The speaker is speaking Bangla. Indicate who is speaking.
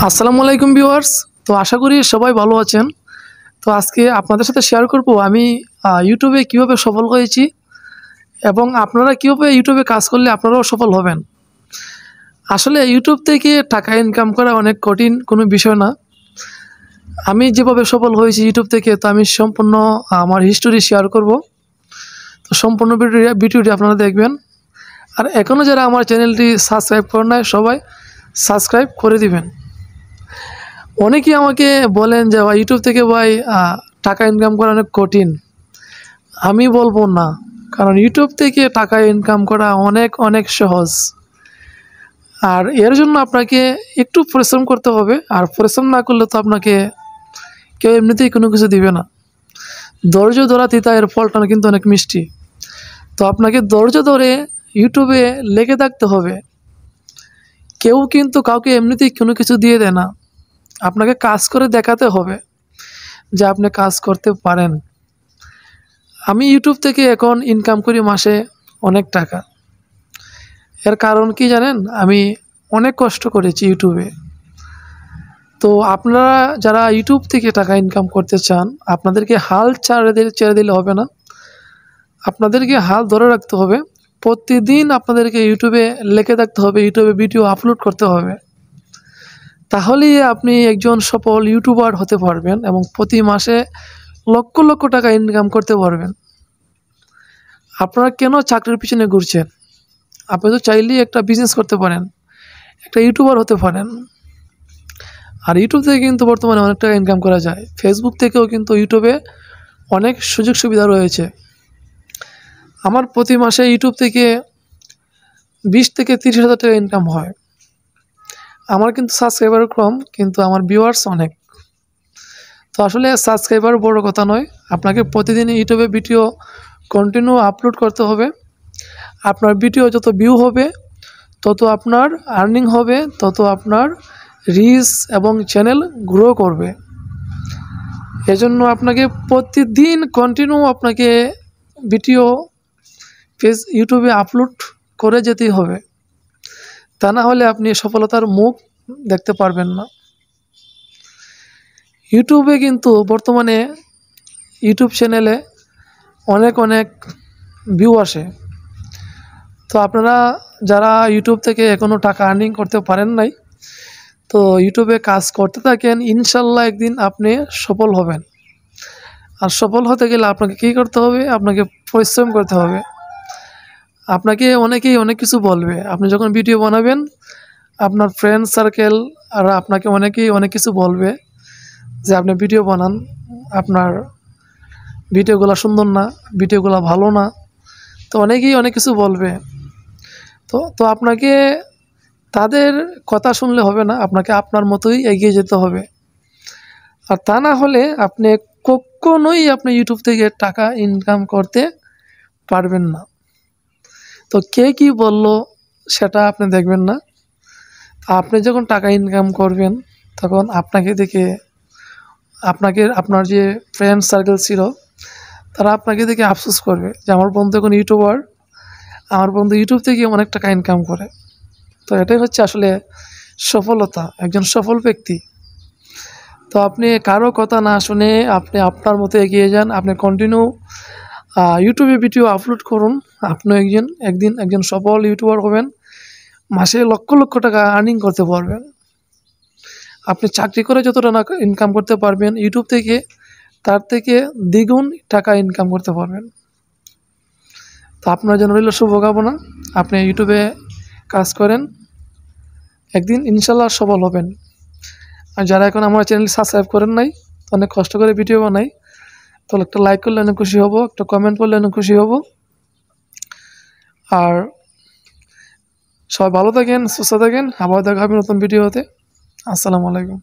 Speaker 1: আসসালামু আলাইকুম ভিউয়ার্স। তো আশা করি সবাই ভালো আছেন। তো আজকে আপনাদের সাথে শেয়ার করব আমি ইউটিউবে কিভাবে সফল হয়েছি এবং আপনারা কিভাবে ইউটিউবে কাজ করলে আপনারাও সফল হবেন। আসলে ইউটিউব থেকে টাকা ইনকাম করা অনেক কঠিন কোনো বিষয় না। আমি যেভাবে সফল হয়েছি ইউটিউব থেকে, তো আমি সম্পূর্ণ আমার হিস্টোরি শেয়ার করব। তো সম্পূর্ণ ভিডিওটি আপনারা দেখবেন। আর এখনও যারা আমার চ্যানেলটি সাবস্ক্রাইব করেন নাই, সবাই সাবস্ক্রাইব করে দিবেন। অনেকেই আমাকে বলেন যে ভাই ইউটিউব থেকে ভাই টাকা ইনকাম করা অনেক কঠিন। আমি বলবো না, কারণ ইউটিউব থেকে টাকা ইনকাম করা অনেক অনেক সহজ। আর এর জন্য আপনাকে একটু পরিশ্রম করতে হবে, আর পরিশ্রম না করলে তো আপনাকে কেউ এমনিতেই কোনো কিছু দিবে না। ধৈর্য ধরা তিতা, এর ফলটা কিন্তু অনেক মিষ্টি। তো আপনাকে ধৈর্য ধরে ইউটিউবে লেগে থাকতে হবে। কেউ কিন্তু কাউকে এমনিতেই কোনো কিছু দিয়ে দেয় না। আপনাকে কাজ করে দেখাতে হবে যে আপনি কাজ করতে পারেন। আমি ইউটিউব থেকে এখন ইনকাম করি মাসে অনেক টাকা। এর কারণ কি জানেন? আমি অনেক কষ্ট করেছি ইউটিউবে। তো আপনারা যারা ইউটিউব থেকে টাকা ইনকাম করতে চান, আপনাদেরকে হাল ছেড়ে দিলে হবে না। আপনাদেরকে হাল ধরে রাখতে হবে। প্রতিদিন আপনাদেরকে ইউটিউবে লেগে থাকতে হবে, ইউটিউবে ভিডিও আপলোড করতে হবে। তাহলেই আপনি একজন সফল ইউটিউবার হতে পারবেন এবং প্রতি মাসে লক্ষ লক্ষ টাকা ইনকাম করতে পারবেন। আপনারা কেন চাকরির পিছনে ঘুরছেন? আপনি তো চাইলেই একটা বিজনেস করতে পারেন, একটা ইউটিউবার হতে পারেন। আর ইউটিউব থেকে কিন্তু বর্তমানে অনেক টাকা ইনকাম করা যায়। ফেসবুক থেকেও কিন্তু ইউটিউবে অনেক সুযোগ সুবিধা রয়েছে। আমার প্রতি মাসে ইউটিউব থেকে 20 থেকে 30 হাজার টাকা ইনকাম হয়। আমার কিন্তু সাবস্ক্রাইবার কম, কিন্তু আমার ভিউয়ার্স অনেক। তো আসলে সাবস্ক্রাইবার বড় কথা নয়, আপনাকে প্রতিদিন ইউটিউবে ভিডিও কন্টিনিউ আপলোড করতে হবে। আপনার ভিডিও যত ভিউ হবে, তত আপনার আর্নিং হবে, তত আপনার রিচ এবং চ্যানেল গ্রো করবে। এজন্য আপনাকে প্রতিদিন কন্টিনিউ আপনাকে ভিডিও ইউটিউবে আপলোড করে যেতেই হবে। তা না হলে আপনি সফলতার মুখ দেখতে পারবেন না। ইউটিউবে কিন্তু বর্তমানে ইউটিউব চ্যানেলে অনেক অনেক ভিউ আসে। তো আপনারা যারা ইউটিউব থেকে এখনও টাকা আর্নিং করতে পারেন নাই, তো ইউটিউবে কাজ করতে থাকেন, ইনশাল্লাহ একদিন আপনি সফল হবেন। আর সফল হতে গেলে আপনাকে কী করতে হবে? আপনাকে পরিশ্রম করতে হবে। আপনাকে অনেকেই অনেক কিছু বলবে। আপনি যখন ভিডিও বানাবেন, আপনার ফ্রেন্ড সার্কেল আর আপনাকে অনেকেই অনেক কিছু বলবে যে আপনি ভিডিও বানান, আপনার ভিডিওগুলো সুন্দর না, ভিডিওগুলো ভালো না। তো অনেকেই অনেক কিছু বলবে। তো আপনাকে তাদের কথা শুনলে হবে না, আপনাকে আপনার মতোই এগিয়ে যেতে হবে। আর তা না হলে আপনি কখনোই আপনি ইউটিউব থেকে টাকা ইনকাম করতে পারবেন না। তো কে কী বলল সেটা আপনি দেখবেন না। আপনি যখন টাকা ইনকাম করবেন, তখন আপনাকে দেখে আপনার যে ফ্রেন্ড সার্কেল ছিল, তারা আপনাকে দেখে আফসোস করবে যে আমার বন্ধু এখন ইউটিউবার, আমার বন্ধু ইউটিউব থেকে অনেক টাকা ইনকাম করে। তো এটাই হচ্ছে আসলে সফলতা, একজন সফল ব্যক্তি। তো আপনি কারো কথা না শুনে আপনি আপনার মতো এগিয়ে যান। আপনি কন্টিনিউ ইউটিউবে ভিডিও আপলোড করুন। আপনি একদিন একজন সফল ইউটিউবার হবেন, মাসে লক্ষ লক্ষ টাকা আর্নিং করতে পারবেন। আপনি চাকরি করে যতটা না ইনকাম করতে পারবেন ইউটিউব থেকে, তার থেকে দ্বিগুণ টাকা ইনকাম করতে পারবেন। তো আপনার জন্য রইল শুভকামনা। আপনি ইউটিউবে কাজ করেন, একদিন ইনশাল্লাহ সফল হবেন। আর যারা এখন আমার চ্যানেল সাবস্ক্রাইব করেন নাই, অনেক কষ্ট করে ভিডিও বানাই, তাহলে একটা লাইক করলে অনেক খুশি হব, একটা কমেন্ট করলে অনেক খুশি হব। আর সবাই ভালো থাকেন, সুস্থ থাকেন। আবার দেখা হবে নতুন ভিডিওতে। আসসালামু আলাইকুম।